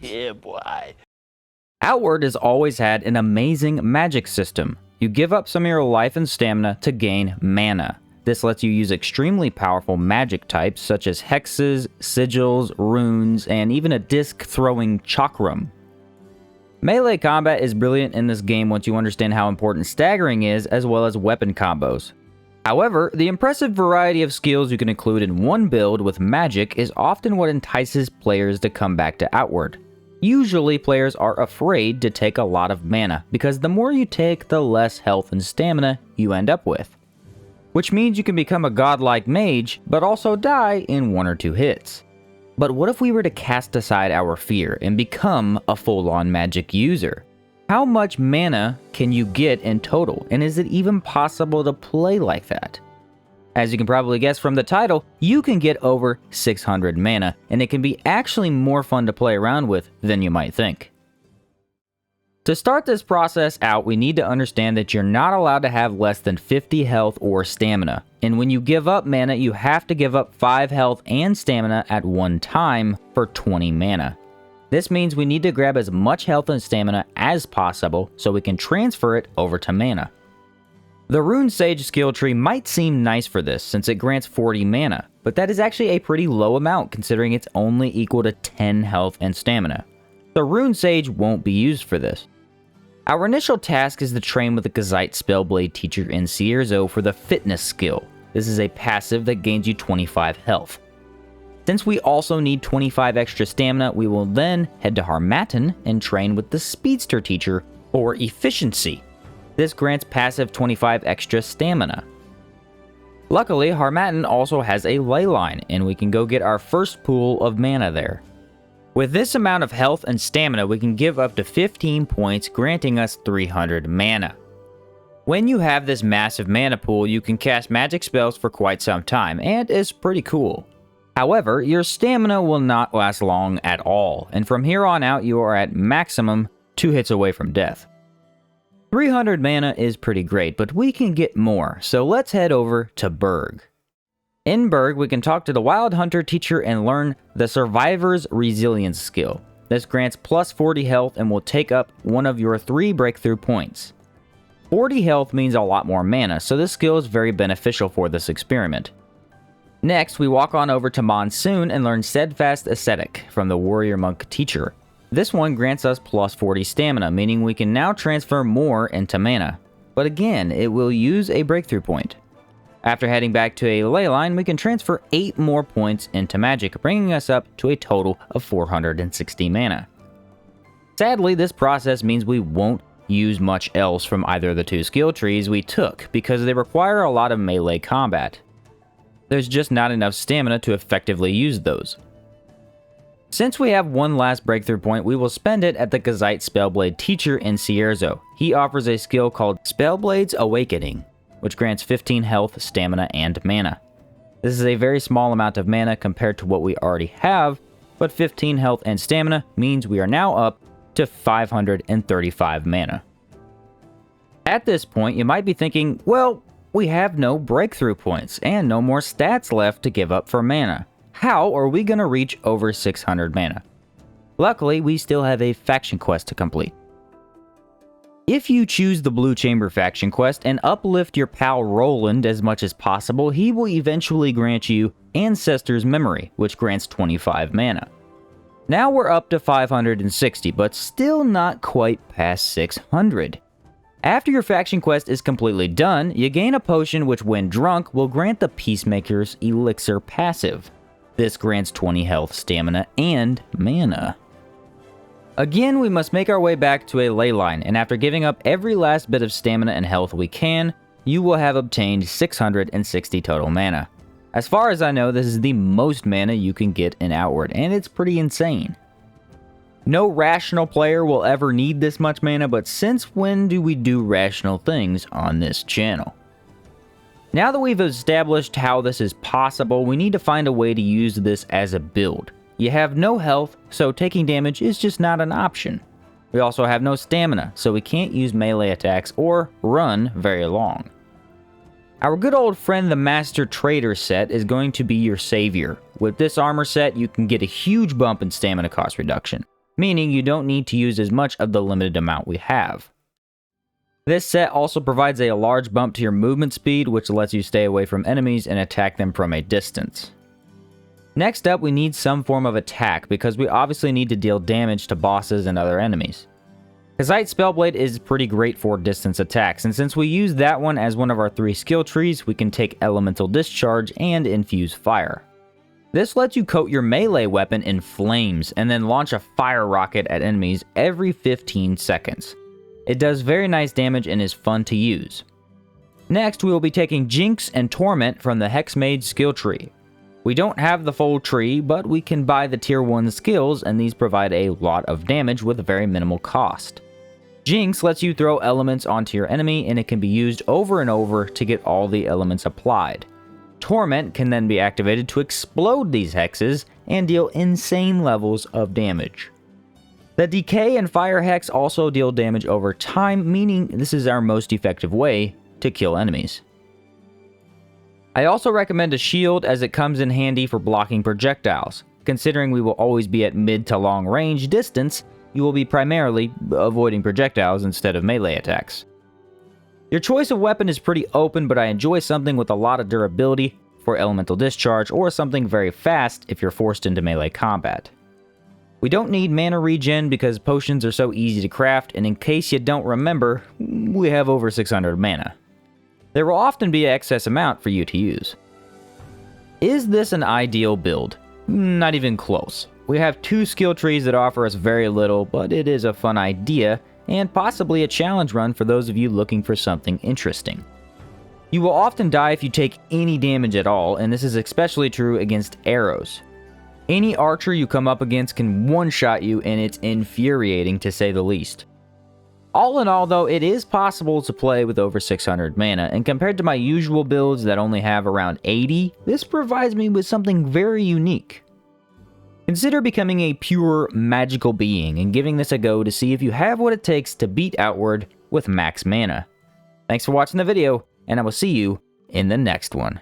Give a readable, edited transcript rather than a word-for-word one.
Yeah, boy. Outward has always had an amazing magic system. You give up some of your life and stamina to gain mana. This lets you use extremely powerful magic types such as hexes, sigils, runes, and even a disc-throwing chakram. Melee combat is brilliant in this game once you understand how important staggering is, as well as weapon combos. However, the impressive variety of skills you can include in one build with magic is often what entices players to come back to Outward. Usually, players are afraid to take a lot of mana, because the more you take, the less health and stamina you end up with. Which means you can become a godlike mage, but also die in 1 or 2 hits. But what if we were to cast aside our fear and become a full-on magic user? How much mana can you get in total, and is it even possible to play like that? As you can probably guess from the title, you can get over 600 mana, and it can be actually more fun to play around with than you might think. To start this process out, we need to understand that you're not allowed to have less than 50 health or stamina, and when you give up mana, you have to give up 5 health and stamina at one time for 20 mana. This means we need to grab as much health and stamina as possible so we can transfer it over to mana. The Rune Sage skill tree might seem nice for this since it grants 40 mana, but that is actually a pretty low amount considering it's only equal to 10 health and stamina. The Rune Sage won't be used for this. Our initial task is to train with the Gazite Spellblade teacher in Cierzo for the Fitness skill. This is a passive that gains you 25 health. Since we also need 25 extra stamina, we will then head to Harmattan and train with the Speedster teacher for Efficiency. This grants passive 25 extra stamina. Luckily, Harmattan also has a ley line, and we can go get our first pool of mana there. With this amount of health and stamina, we can give up to 15 points, granting us 300 mana. When you have this massive mana pool, you can cast magic spells for quite some time, and it's pretty cool. However, your stamina will not last long at all, and from here on out you are at maximum 2 hits away from death. 300 mana is pretty great, but we can get more, so let's head over to Berg. In Berg, we can talk to the Wild Hunter teacher and learn the Survivor's Resilience skill. This grants plus 40 health and will take up one of your 3 breakthrough points. 40 health means a lot more mana, so this skill is very beneficial for this experiment. Next, we walk on over to Monsoon and learn Steadfast Ascetic from the Warrior Monk teacher. This one grants us plus 40 stamina, meaning we can now transfer more into mana. But again, it will use a breakthrough point. After heading back to a ley line, we can transfer 8 more points into magic, bringing us up to a total of 460 mana. Sadly, this process means we won't use much else from either of the 2 skill trees we took, because they require a lot of melee combat. There's just not enough stamina to effectively use those. Since we have one last breakthrough point, we will spend it at the Gazite Spellblade teacher in Cierzo. He offers a skill called Spellblade's Awakening, which grants 15 health, stamina, and mana. This is a very small amount of mana compared to what we already have, but 15 health and stamina means we are now up to 535 mana. At this point, you might be thinking, well, we have no breakthrough points and no more stats left to give up for mana. How are we going to reach over 600 mana? Luckily, we still have a faction quest to complete. If you choose the Blue Chamber faction quest and uplift your pal Roland as much as possible, he will eventually grant you Ancestor's Memory, which grants 25 mana. Now we're up to 560, but still not quite past 600. After your faction quest is completely done, you gain a potion which, when drunk, will grant the Peacemaker's Elixir passive. This grants 20 health, stamina, and mana. Again, we must make our way back to a ley line, and after giving up every last bit of stamina and health we can, you will have obtained 660 total mana. As far as I know, this is the most mana you can get in Outward, and it's pretty insane. No rational player will ever need this much mana, but since when do we do rational things on this channel? Now that we've established how this is possible, we need to find a way to use this as a build. You have no health, so taking damage is just not an option. We also have no stamina, so we can't use melee attacks or run very long. Our good old friend the Master Trader set is going to be your savior. With this armor set, you can get a huge bump in stamina cost reduction, meaning you don't need to use as much of the limited amount we have. This set also provides a large bump to your movement speed, which lets you stay away from enemies and attack them from a distance. Next up, we need some form of attack, because we obviously need to deal damage to bosses and other enemies. Kazite Spellblade is pretty great for distance attacks, and since we use that one as one of our 3 skill trees, we can take Elemental Discharge and Infuse Fire. This lets you coat your melee weapon in flames, and then launch a fire rocket at enemies every 15 seconds. It does very nice damage and is fun to use. Next, we will be taking Jinx and Torment from the Hexmage skill tree. We don't have the full tree, but we can buy the tier 1 skills, and these provide a lot of damage with very minimal cost. Jinx lets you throw elements onto your enemy, and it can be used over and over to get all the elements applied. Torment can then be activated to explode these hexes and deal insane levels of damage. The Decay and Fire Hex also deal damage over time, meaning this is our most effective way to kill enemies. I also recommend a shield as it comes in handy for blocking projectiles. Considering we will always be at mid to long range distance, you will be primarily avoiding projectiles instead of melee attacks. Your choice of weapon is pretty open, but I enjoy something with a lot of durability for Elemental Discharge, or something very fast if you're forced into melee combat. We don't need mana regen because potions are so easy to craft, and in case you don't remember, we have over 600 mana. There will often be an excess amount for you to use. Is this an ideal build? Not even close. We have 2 skill trees that offer us very little, but it is a fun idea, and possibly a challenge run for those of you looking for something interesting. You will often die if you take any damage at all, and this is especially true against arrows. Any archer you come up against can one-shot you, and it's infuriating to say the least. All in all though, it is possible to play with over 600 mana, and compared to my usual builds that only have around 80, this provides me with something very unique. Consider becoming a pure magical being and giving this a go to see if you have what it takes to beat Outward with max mana. Thanks for watching the video, and I will see you in the next one.